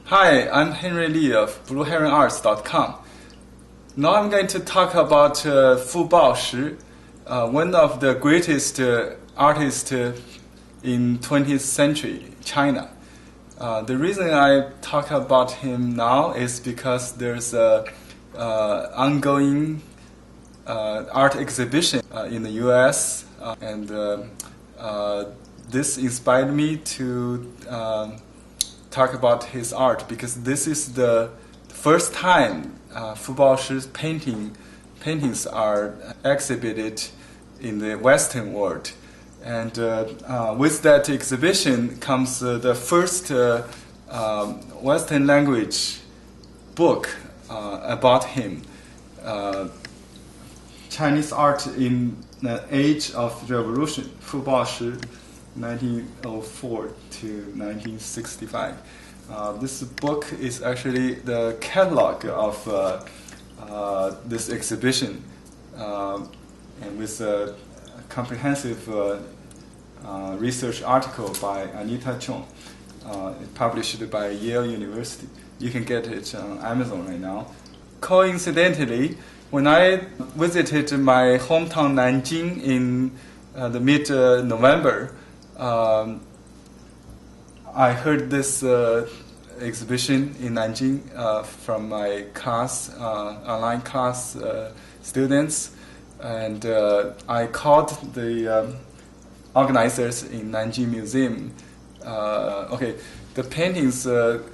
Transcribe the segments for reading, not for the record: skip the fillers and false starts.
Hi, I'm Henry Lee of BlueHeronArts.com. Now I'm going to talk about Fu Pao-Shih, one of the greatest artists in 20th century China. The reason I talk about him now is because there's a ongoing art exhibition in the U.S. and this inspired me to talk about his art because this is the first time Fu Pao-Shih's paintings are exhibited in the Western world. And with that exhibition comes the first Western language book about him. Chinese art in the age of revolution, Fu Pao-Shih, 1904 to 1965. This book is actually the catalog of this exhibition, and with a comprehensive research article by Anita Chong, published by Yale University. You can get it on Amazon right now. Coincidentally, when I visited my hometown Nanjing in the mid-November, I heard this exhibition in Nanjing from my class, online class students, and I called the organizers in Nanjing Museum. The paintings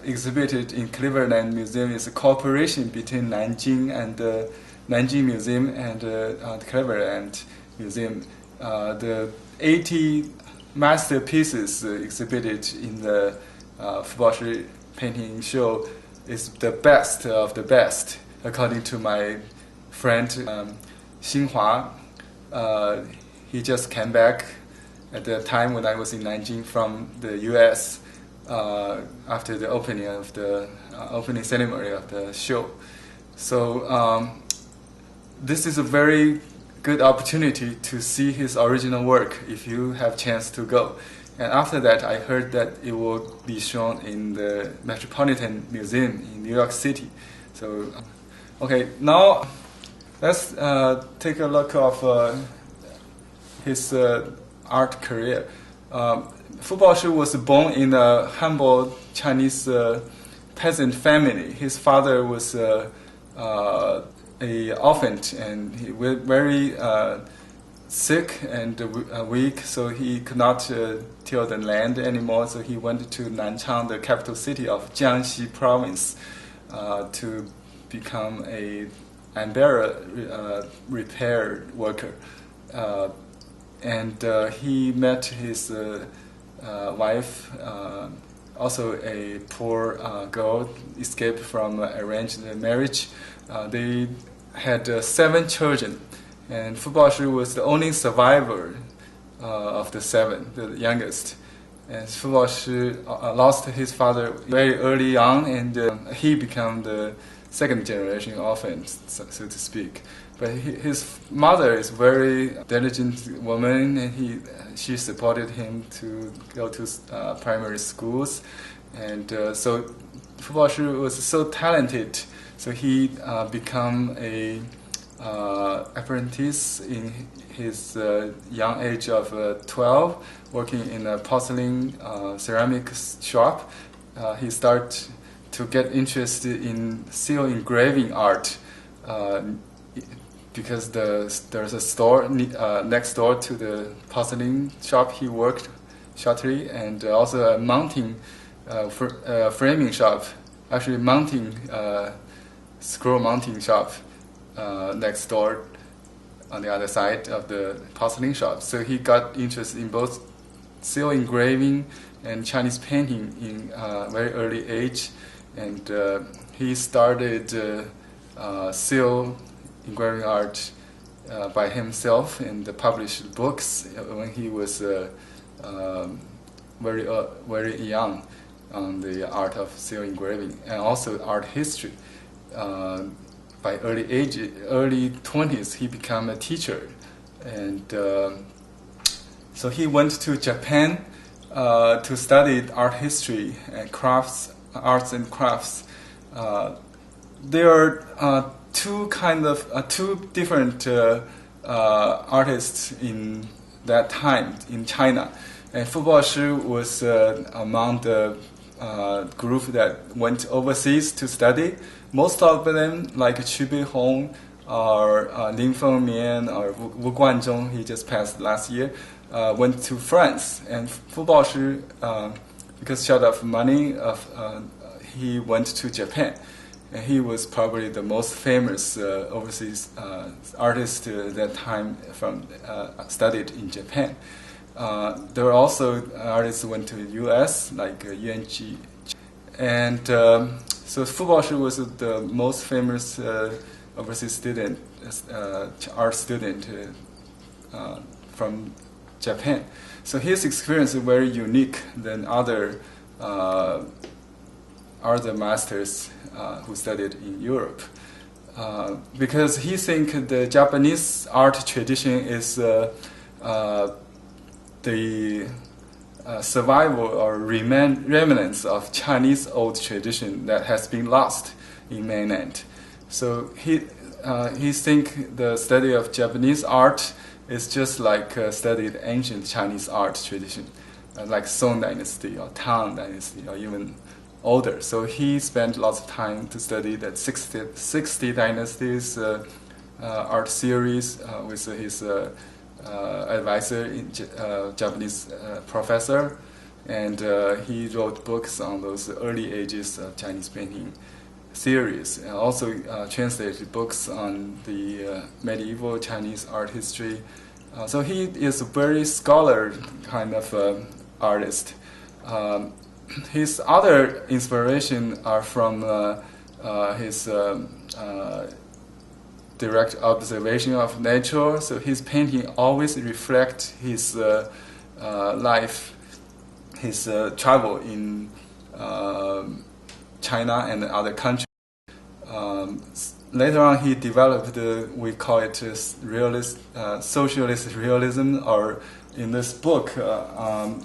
exhibited in Cleveland Museum is a cooperation between Nanjing and the Nanjing Museum and the Cleveland Museum. The 80 masterpieces exhibited in the Fu Pao-Shih painting show is the best of the best, according to my friend Xinyu. He just came back at the time when I was in Nanjing from the U.S. After the opening of the opening ceremony of the show. So this is a very good opportunity to see his original work if you have chance to go. And after that, I heard that it will be shown in the Metropolitan Museum in New York City. So, now let's take a look of his art career. Fu Pao-Shih was born in a humble Chinese peasant family. His father was a orphan, and he was very sick and weak, so he could not till the land anymore. So he went to Nanchang, the capital city of Jiangxi Province, to become a umbrella repair worker. And he met his wife, also a poor girl, escaped from arranged marriage. They had 7 children, and Fu Pao-Shih was the only survivor of the 7, the youngest. And Fu Pao-Shih lost his father very early on, and he became the second generation orphan, so to speak. But his mother is a very diligent woman, and she supported him to go to primary schools. And so Fu Pao-Shih was so talented, so he became a apprentice in his young age of 12, working in a porcelain ceramics shop. He started to get interested in seal engraving art because there's a store next door to the porcelain shop he worked shortly, and also a mounting framing shop, actually mounting scroll mounting shop next door on the other side of the porcelain shop. So he got interested in both seal engraving and Chinese painting in a very early age, and he started seal engraving art by himself and published books when he was very young on the art of seal engraving, and also art history. By early 20s, he became a teacher, and so he went to Japan to study art history and crafts arts and crafts. There are two different artists in that time in China, and Fu Pao-Shih was among the group that went overseas to study. Most of them, like Qu Beihong or Lin Fengmian or Wu Guanzhong, he just passed last year, went to France. And Fu Pao-Shih, because short of money, he went to Japan. And he was probably the most famous overseas artist at that time studied in Japan. There were also artists who went to the U.S., like Yuan Ji. And so Fu Pao-Shih was the most famous overseas student, art student from Japan. So his experience is very unique than other masters who studied in Europe. Because he thinks the Japanese art tradition is the survival or remnants of Chinese old tradition that has been lost in mainland. So he thinks the study of Japanese art is just like studied ancient Chinese art tradition, like Song Dynasty or Tang Dynasty or even older. So he spent lots of time to study that 60 dynasties art series with his advisor, Japanese professor, and he wrote books on those early ages of Chinese painting series, and also translated books on the medieval Chinese art history. So he is a very scholar kind of artist. His other inspiration are from his direct observation of nature. So his painting always reflect his life, his travel in China and other countries. Later on, he developed we call it socialist realism, or in this book,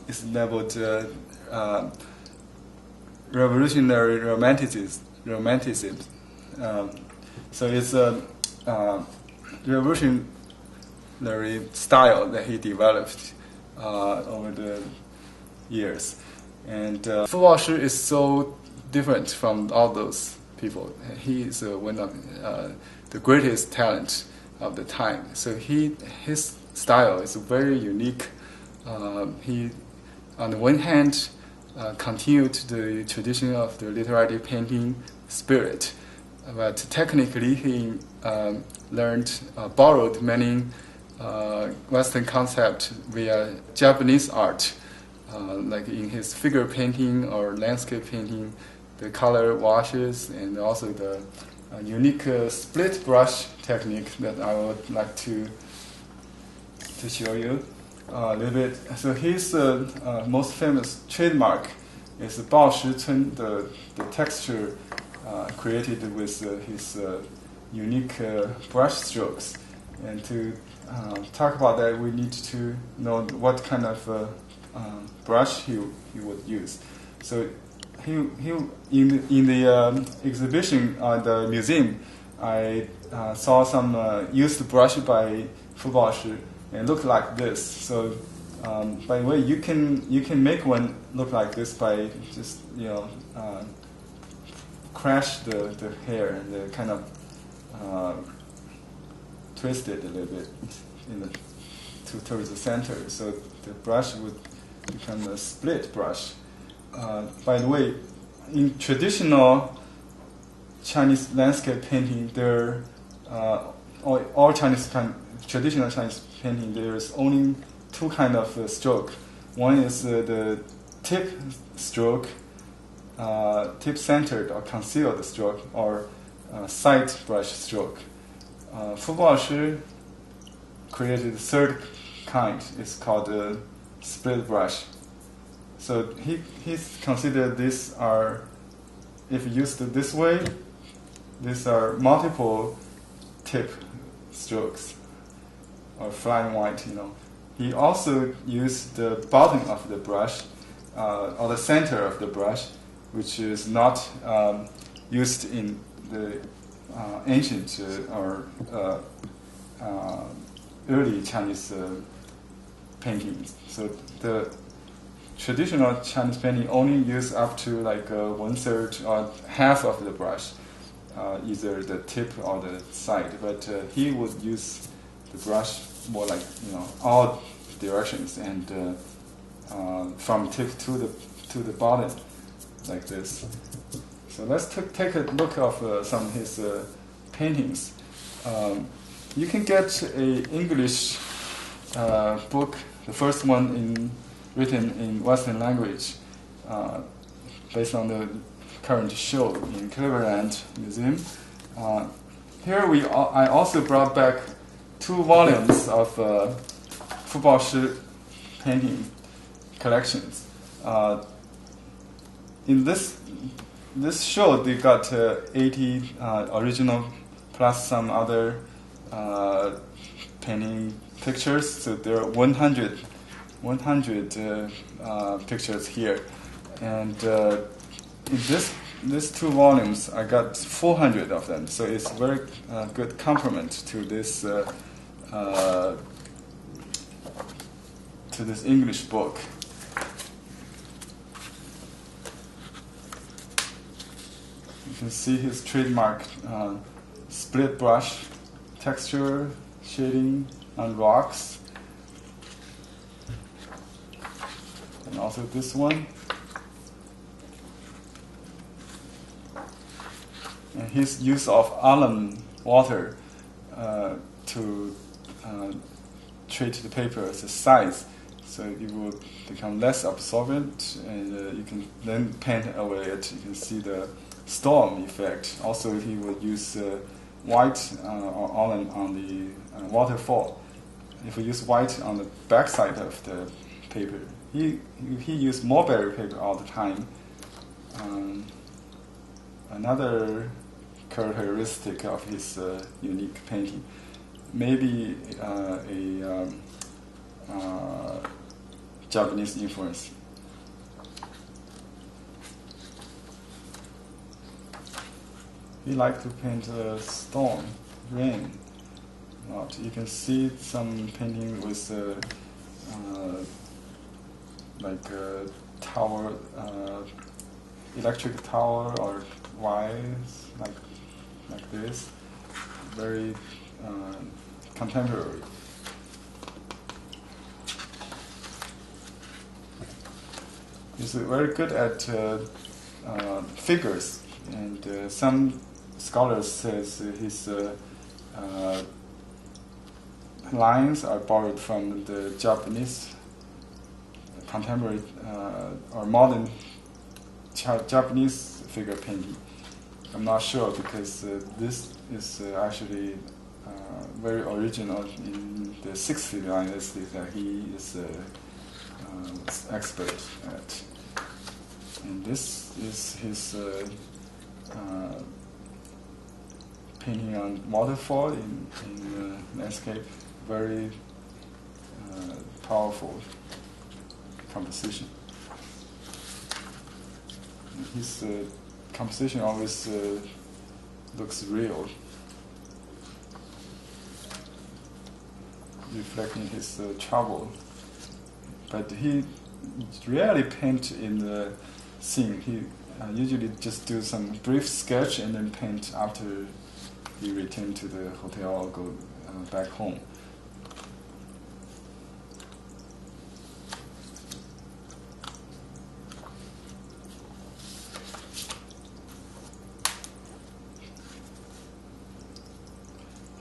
it's labeled revolutionary romanticism. So it's a revolutionary style that he developed over the years. And Fu Pao-Shih is so different from all those people. He is one of the greatest talent of the time. So his style is very unique. He, on the one hand, continued the tradition of the literary painting spirit, but technically he borrowed many Western concepts via Japanese art, like in his figure painting or landscape painting, the color washes, and also the unique split brush technique that I would like to show you a little bit. So his most famous trademark is the Baoshi Cun, the texture created with his unique brush strokes. And to talk about that, we need to know what kind of brush he would use. So he in the exhibition at the museum, I saw some used brush by Fu Pao-Shih, and looked like this. So by the way, you can make one look like this by just crash the hair and kind of twist it a little bit towards the center, so the brush would become a split brush. By the way, in traditional Chinese landscape painting, all traditional Chinese painting, there's only two kind of stroke. One is the tip stroke, tip-centered or concealed stroke, or side brush stroke. Fu Pao-Shih created the third kind. It's called the split brush. So he's considered these are, if used this way, these are multiple tip strokes, or flying white. He also used the bottom of the brush, or the center of the brush, which is not used in the ancient or early Chinese paintings. So the traditional Chinese painting only use up to like 1/3 or half of the brush, either the tip or the side. But he would use the brush more like all directions and from tip to the bottom, like this. So let's take a look of some of his paintings. You can get a English book, the first one written in Western language, based on the current show in Cleveland Museum. Here I also brought back 2 volumes of Fu Pao-Shih painting collections. In this show, they got 80 original plus some other painting pictures. So there are 100 pictures here, and in these 2 volumes, I got 400 of them. So it's very good complement to this English book. You can see his trademark split brush, texture, shading on rocks. And also this one. And his use of alum water to treat the paper as a size, so it will become less absorbent, and you can then paint away it. You can see the storm effect. Also, he would use white or alum on the waterfall. If we use white on the back side of the paper, he used mulberry paper all the time. Another characteristic of his unique painting, maybe a Japanese influence. He liked to paint storm, rain. You can see some painting with like a tower, electric tower or wires, like this. Very contemporary. He's very good at figures, and some scholars says his lines are borrowed from the Japanese contemporary or modern Japanese figure painting. I'm not sure because this is actually very original in the 6th dynasty that he is expert at. And this is his painting on waterfall in landscape. Very powerful composition. And his composition always looks real, reflecting his trouble. But he rarely paint in the scene. He usually just do some brief sketch and then paint after he returned to the hotel or go back home.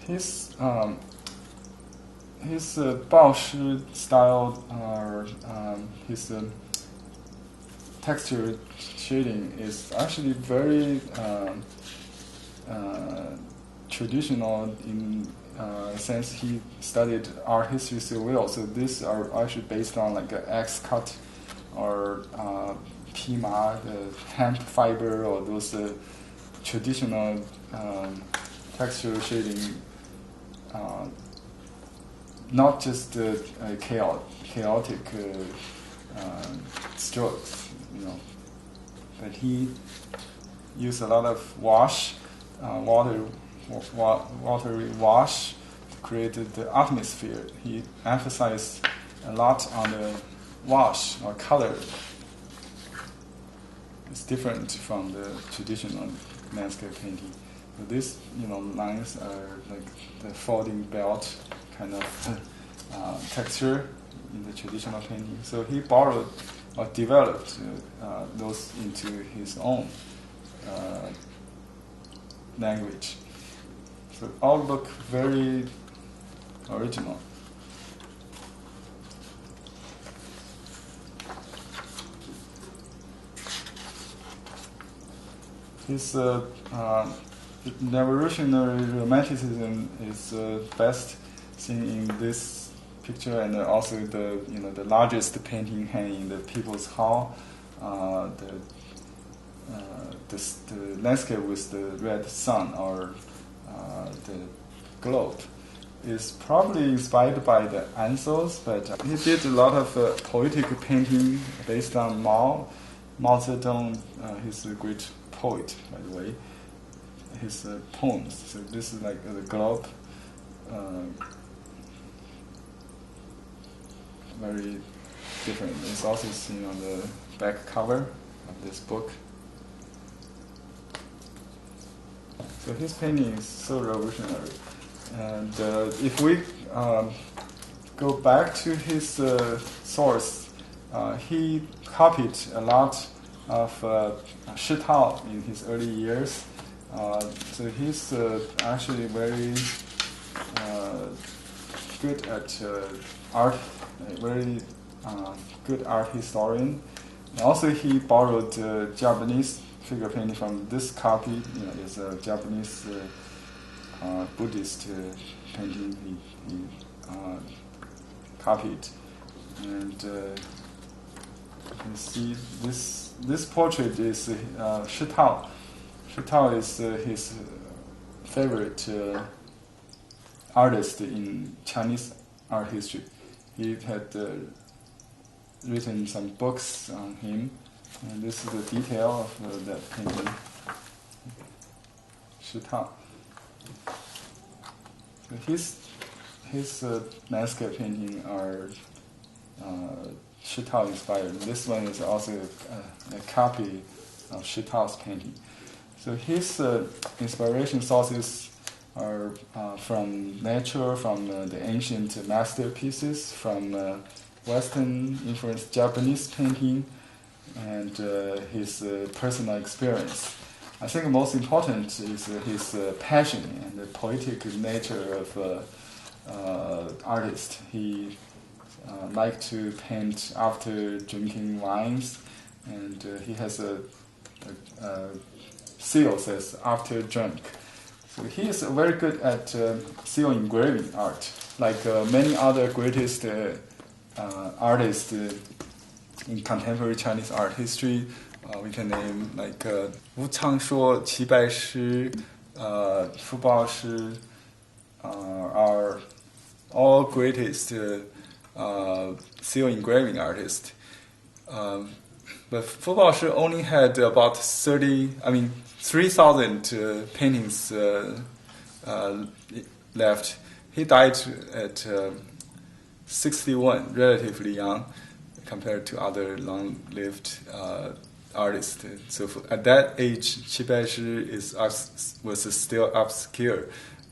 His Baoshi style, or his texture shading is actually very traditional in a sense. He studied art history so well, so these are actually based on like an X cut or pima, the hemp fiber, or those traditional texture shading. Not just chaotic strokes, but he used a lot of watery wash to create the atmosphere. He emphasized a lot on the wash or color. It's different from the traditional landscape painting. So these, lines are like the folding belt kind of texture in the traditional painting. So he borrowed or developed those into his own language. So all look very original. His revolutionary romanticism is best seen in this picture, and also the largest painting hanging in the People's Hall, the landscape with the red sun or the globe is probably inspired by the Ansels, but he did a lot of poetic painting based on Mao Zedong. He's a great poet, by the way. His poems. So this is like the globe, very different. It's also seen on the back cover of this book. So his painting is so revolutionary. And if we go back to his source, he copied a lot of Shi Tao in his early years. So he's actually very good at art, very good art historian. And also he borrowed Japanese figure painting from this copy. It's a Japanese Buddhist painting he copied. And you can see this portrait is Shi Tao. Shi Tao is his favorite artist in Chinese art history. He had written some books on him, and this is the detail of that painting. Shi Tao. His landscape painting are Shi Tao inspired. This one is also a copy of Shi Tao's painting. So his inspiration sources are from nature, from the ancient masterpieces, from Western influenced Japanese painting, and his personal experience. I think most important is his passion and the poetic nature of artist. He liked to paint after drinking wines, and he has a seal says after drunk. So he is very good at seal engraving art, like many other greatest artists in contemporary Chinese art history. We can name like Wu Changshuo, Qi Baishi, Fu Pao-Shih are all greatest seal engraving artists. But Fu Pao-Shih only had about 3,000 paintings left. He died at 61, relatively young, compared to other long-lived artists. So at that age, Qi Baishi was still obscure.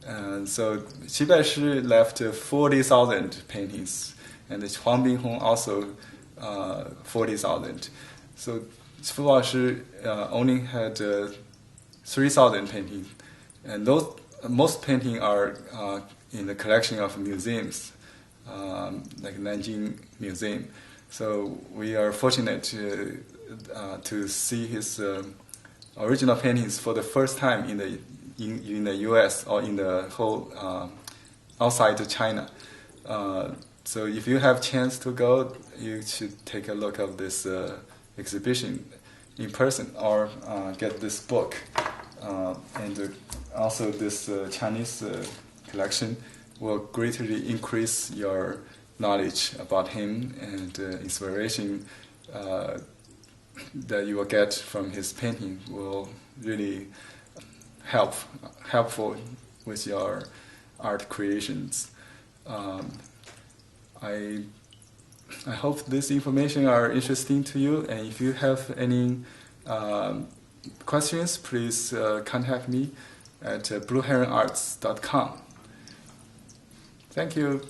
And so Qi Baishi left 40,000 paintings, and Huang Binghong also 40,000. So Fu Pao-Shih only had 3,000 paintings, and most paintings are in the collection of museums, like Nanjing Museum. So we are fortunate to see his original paintings for the first time in the U.S. or in the whole outside of China. So if you have chance to go, you should take a look at this exhibition in person or get this book. And also this Chinese collection will greatly increase your knowledge about him and inspiration that you will get from his painting will really helpful with your art creations. I hope this information are interesting to you, and if you have any questions, please contact me at blueheronarts.com. Thank you.